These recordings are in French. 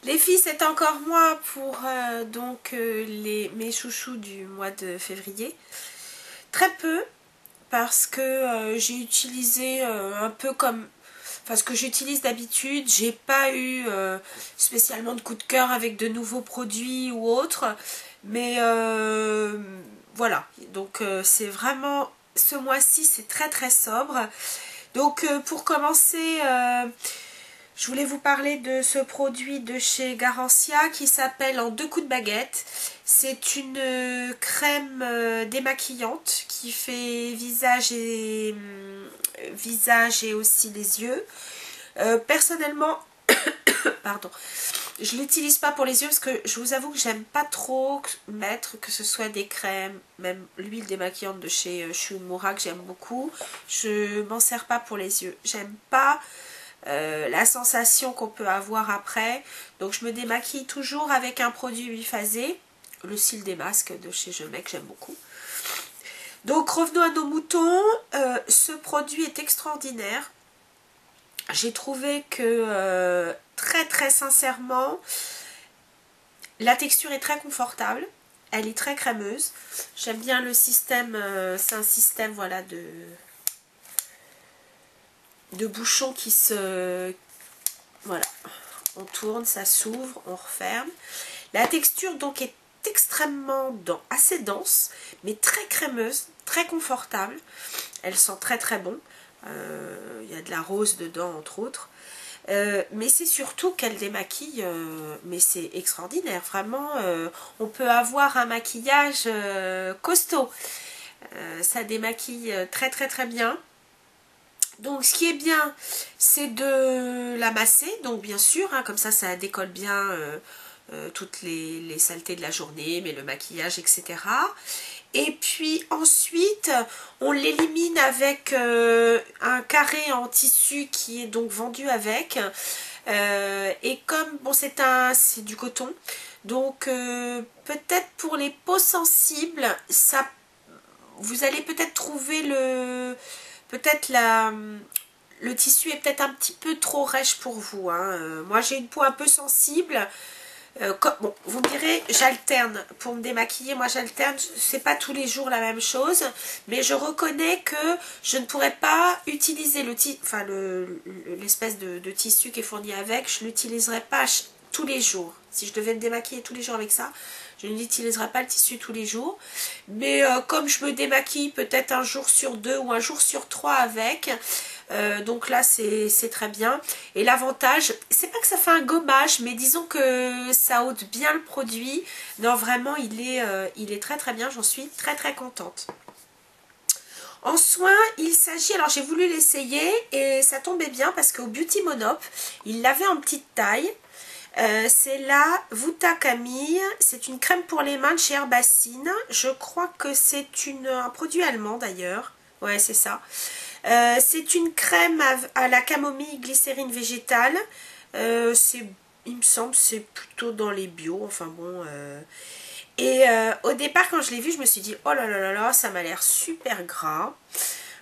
Les filles, c'est encore moi pour mes chouchous du mois de février. Très peu, parce que j'ai utilisé un peu comme... Enfin, ce que j'utilise d'habitude, j'ai pas eu spécialement de coup de cœur avec de nouveaux produits ou autres. Mais voilà, donc c'est vraiment... Ce mois-ci, c'est très très sobre. Donc pour commencer... je voulais vous parler de ce produit de chez Garancia qui s'appelle En deux coups de baguette. C'est une crème démaquillante qui fait visage et aussi les yeux. Personnellement, pardon, je l'utilise pas pour les yeux parce que je vous avoue que j'aime pas trop mettre que ce soit des crèmes, même l'huile démaquillante de chez Shimura que j'aime beaucoup. Je m'en sers pas pour les yeux. J'aime pas la sensation qu'on peut avoir après. Donc je me démaquille toujours avec un produit biphasé, le cil des masques de chez Je Mec, j'aime beaucoup. Donc revenons à nos moutons. Ce produit est extraordinaire. J'ai trouvé que très très sincèrement la texture est très confortable, elle est très crémeuse. J'aime bien le système, c'est un système voilà de bouchon qui se... Voilà, on tourne, ça s'ouvre, on referme. La texture donc est extrêmement assez dense, mais très crémeuse, très confortable. Elle sent très très bon. Il y a de la rose dedans entre autres. Mais c'est surtout qu'elle démaquille, mais c'est extraordinaire. Vraiment, on peut avoir un maquillage costaud. Ça démaquille très très très bien. Donc ce qui est bien, c'est de la masser, donc bien sûr, hein, comme ça décolle bien toutes les saletés de la journée, mais le maquillage, etc. Et puis ensuite, on l'élimine avec un carré en tissu qui est donc vendu avec. Et comme, bon, c'est du coton, donc peut-être pour les peaux sensibles, ça, vous allez peut-être trouver le tissu est peut-être un petit peu trop rêche pour vous. Hein. Moi, j'ai une peau un peu sensible. Bon, vous me direz, j'alterne pour me démaquiller. Moi, j'alterne. C'est pas tous les jours la même chose. Mais je reconnais que je ne pourrais pas utiliser l'espèce de tissu qui est fourni avec. Je ne l'utiliserai pas tous les jours. Si je devais me démaquiller tous les jours avec ça, je n'utiliserai pas le tissu tous les jours. Mais comme je me démaquille peut-être un jour sur 2 ou un jour sur 3 avec, donc là c'est très bien. Et l'avantage, c'est pas que ça fait un gommage, mais disons que ça ôte bien le produit. Non, vraiment il est très très bien, j'en suis très très contente. En soins, il s'agit, alors j'ai voulu l'essayer et ça tombait bien parce qu'au Beauty Monop, il l'avait en petite taille. C'est la Vouta Camille, c'est une crème pour les mains de chez Herbacine. Je crois que c'est un produit allemand d'ailleurs. Ouais, c'est ça. C'est une crème à la camomille glycérine végétale. Il me semble c'est plutôt dans les bio. Enfin bon. Au départ, quand je l'ai vu, je me suis dit, oh là là là là, ça m'a l'air super gras.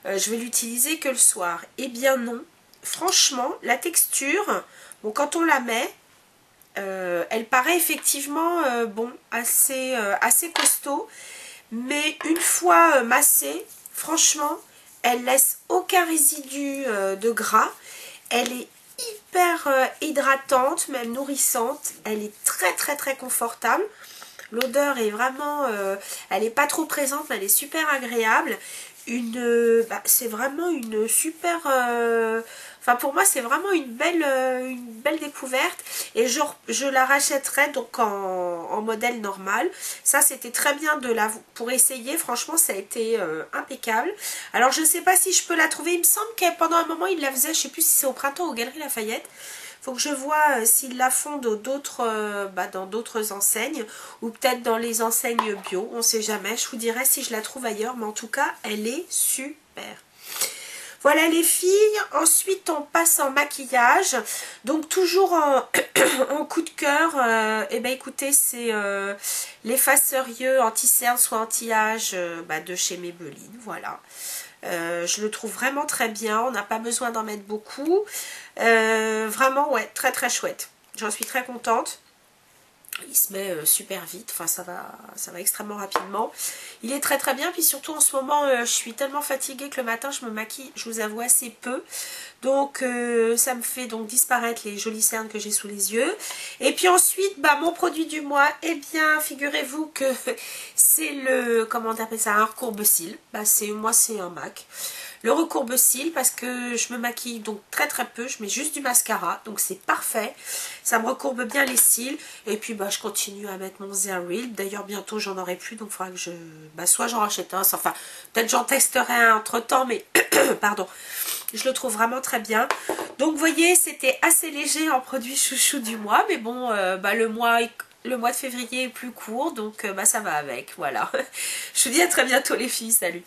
Je vais l'utiliser que le soir. Eh bien non. Franchement, la texture, bon, quand on la met, elle paraît effectivement assez costaud, mais une fois massée, franchement, elle laisse aucun résidu de gras. Elle est hyper hydratante, même nourrissante. Elle est très très très confortable. L'odeur est vraiment, elle n'est pas trop présente, mais elle est super agréable. C'est vraiment une super... Enfin, pour moi, c'est vraiment une belle découverte. Et je la rachèterai donc en modèle normal. Ça, c'était très bien pour essayer. Franchement, ça a été impeccable. Alors, je ne sais pas si je peux la trouver. Il me semble que pendant un moment, il la faisait. Je ne sais plus si c'est au printemps ou aux Galeries Lafayette. Faut que je vois s'ils la font dans d'autres enseignes ou peut-être dans les enseignes bio, on ne sait jamais. Je vous dirai si je la trouve ailleurs, mais en tout cas, elle est super. Voilà les filles, ensuite on passe en maquillage, donc toujours en coup de cœur, et ben écoutez c'est l'effaceur yeux anti-cerne soit anti-âge de chez Maybelline, voilà. Je le trouve vraiment très bien, on n'a pas besoin d'en mettre beaucoup, vraiment ouais très très chouette. J'en suis très contente. Il se met super vite, enfin ça va extrêmement rapidement. Il est très très bien, puis surtout en ce moment je suis tellement fatiguée que le matin je me maquille, je vous avoue, assez peu. Donc ça me fait donc disparaître les jolies cernes que j'ai sous les yeux. Et puis ensuite, bah, mon produit du mois, eh bien figurez-vous que c'est le, comment on appelle ça, un recourbe-cils. Bah, moi c'est un MAC. Le recourbe-cils, parce que je me maquille donc très très peu, je mets juste du mascara, donc c'est parfait. Ça me recourbe bien les cils. Et puis bah, je continue à mettre mon Zeril. D'ailleurs bientôt j'en aurai plus, donc il faudra que je... Bah, soit j'en rachète un, enfin peut-être j'en testerai un entre temps, mais pardon. Je le trouve vraiment très bien. Donc vous voyez, c'était assez léger en produit chouchou du mois, mais bon, bah, le mois de février est plus court, donc bah, ça va avec, voilà. Je vous dis à très bientôt les filles, salut.